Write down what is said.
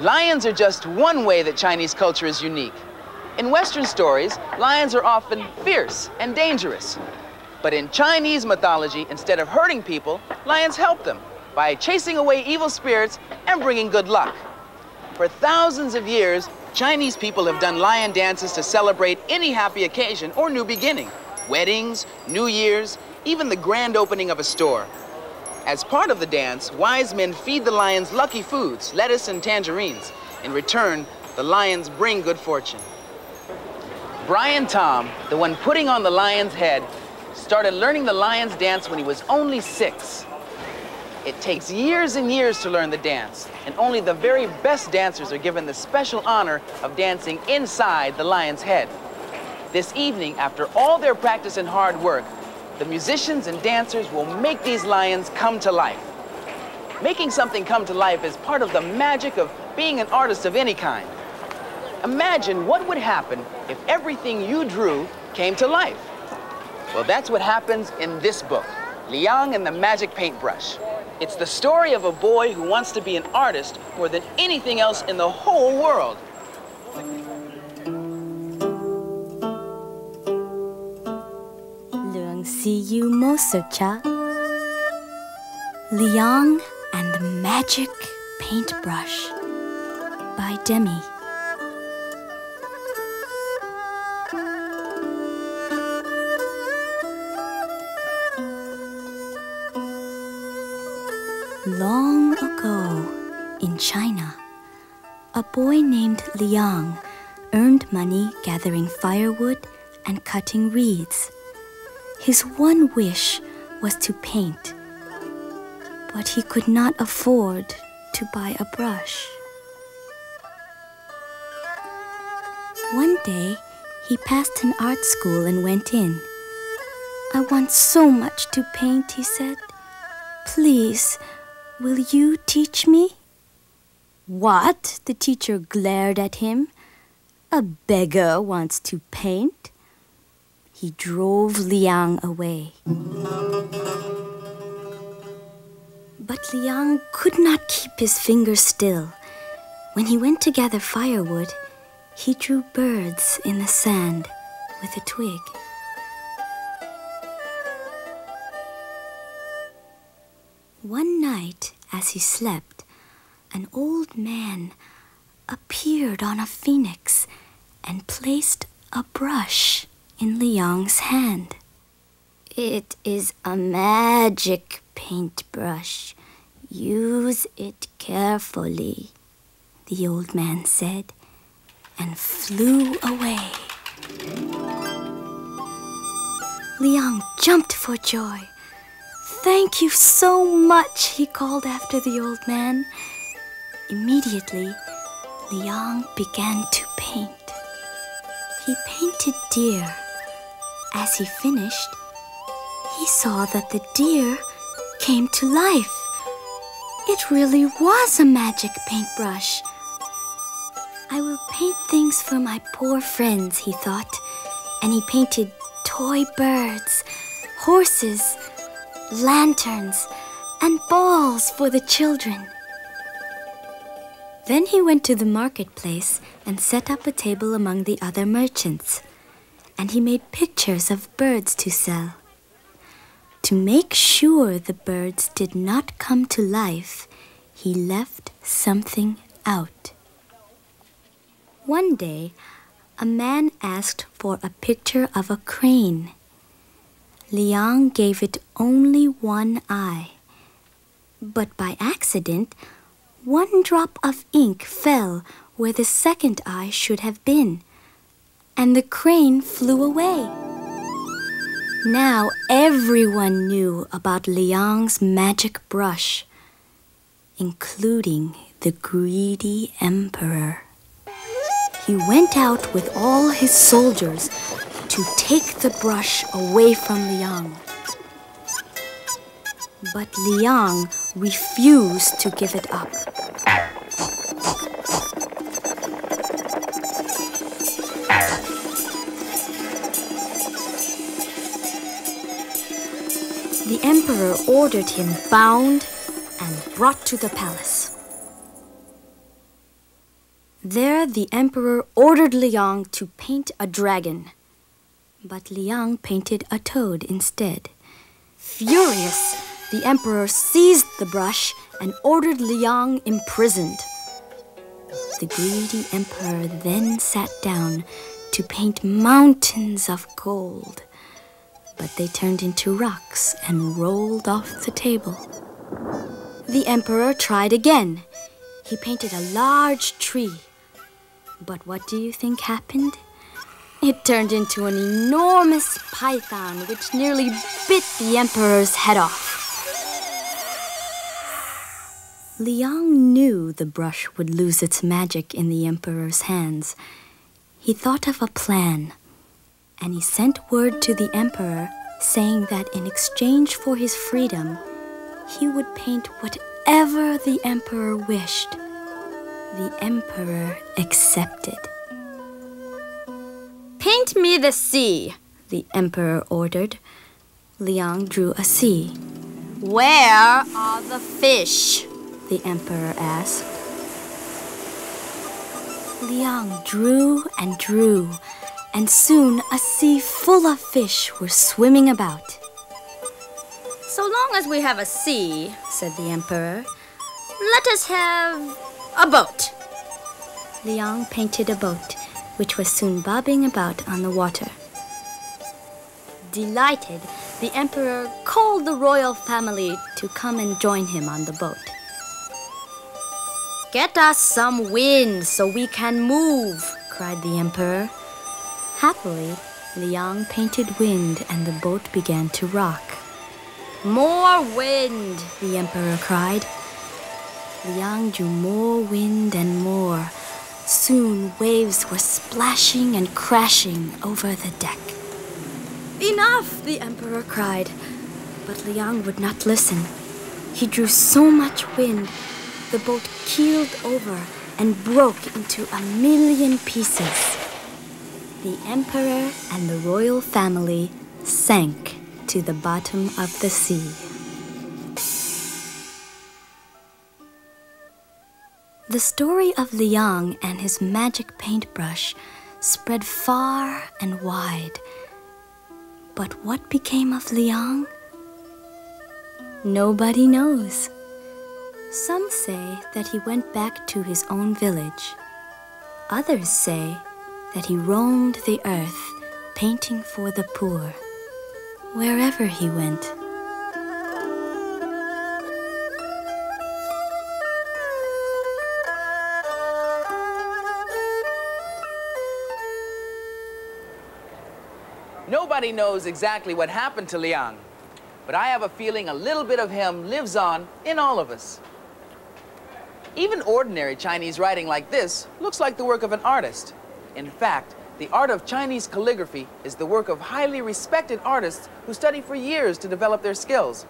Lions are just one way that Chinese culture is unique. In Western stories, lions are often fierce and dangerous. But in Chinese mythology, instead of hurting people, lions help them by chasing away evil spirits and bringing good luck. For thousands of years, Chinese people have done lion dances to celebrate any happy occasion or new beginning. Weddings, New Year's, even the grand opening of a store. As part of the dance, wise men feed the lions lucky foods, lettuce and tangerines. In return, the lions bring good fortune. Brian Tom, the one putting on the lion's head, started learning the lion's dance when he was only 6. It takes years and years to learn the dance, and only the very best dancers are given the special honor of dancing inside the lion's head. This evening, after all their practice and hard work, the musicians and dancers will make these lions come to life. Making something come to life is part of the magic of being an artist of any kind. Imagine what would happen if everything you drew came to life. Well, that's what happens in this book, Liang and the Magic Paintbrush. It's the story of a boy who wants to be an artist more than anything else in the whole world. See you, Mosercha. Liang and the Magic Paintbrush by Demi. Long ago, in China, a boy named Liang earned money gathering firewood and cutting reeds. His one wish was to paint, but he could not afford to buy a brush. One day, he passed an art school and went in. "I want so much to paint," he said. "Please, will you teach me?" "What?" the teacher glared at him. "A beggar wants to paint?" He drove Liang away. But Liang could not keep his fingers still. When he went to gather firewood, he drew birds in the sand with a twig. One night, as he slept, an old man appeared on a phoenix and placed a brush in Liang's hand. "It is a magic paintbrush. Use it carefully," the old man said, and flew away. Liang jumped for joy. "Thank you so much," he called after the old man. Immediately, Liang began to paint. He painted deer. As he finished, he saw that the deer came to life. It really was a magic paintbrush. "I will paint things for my poor friends," he thought, and he painted toy birds, horses, lanterns, and balls for the children. Then he went to the marketplace and set up a table among the other merchants, and he made pictures of birds to sell. To make sure the birds did not come to life, he left something out. One day, a man asked for a picture of a crane. Liang gave it only one eye, but by accident, one drop of ink fell where the second eye should have been, and the crane flew away. Now everyone knew about Liang's magic brush, including the greedy emperor. He went out with all his soldiers to take the brush away from Liang. But Liang refused to give it up. The emperor ordered him bound and brought to the palace. There, the emperor ordered Liang to paint a dragon. But Liang painted a toad instead. Furious, the emperor seized the brush and ordered Liang imprisoned. The greedy emperor then sat down to paint mountains of gold, but they turned into rocks and rolled off the table. The emperor tried again. He painted a large tree. But what do you think happened? It turned into an enormous python which nearly bit the emperor's head off. Liang knew the brush would lose its magic in the emperor's hands. He thought of a plan, and he sent word to the emperor saying that in exchange for his freedom, he would paint whatever the emperor wished. The emperor accepted. "Paint me the sea," the emperor ordered. Liang drew a sea. "Where are the fish?" the emperor asked. Liang drew, and soon a sea full of fish were swimming about. "So long as we have a sea," said the emperor, "let us have a boat." Liang painted a boat, which was soon bobbing about on the water. Delighted, the emperor called the royal family to come and join him on the boat. "Get us some wind so we can move," cried the emperor. Happily, Liang painted wind and the boat began to rock. "More wind," the emperor cried. Liang drew more wind and more. Soon waves were splashing and crashing over the deck. "Enough!" the emperor cried. But Liang would not listen. He drew so much wind, the boat keeled over and broke into 1,000,000 pieces. The emperor and the royal family sank to the bottom of the sea. The story of Liang and his magic paintbrush spread far and wide. But what became of Liang? Nobody knows. Some say that he went back to his own village. Others say that he roamed the earth, painting for the poor, wherever he went. Nobody knows exactly what happened to Liang, but I have a feeling a little bit of him lives on in all of us. Even ordinary Chinese writing like this looks like the work of an artist. In fact, the art of Chinese calligraphy is the work of highly respected artists who study for years to develop their skills.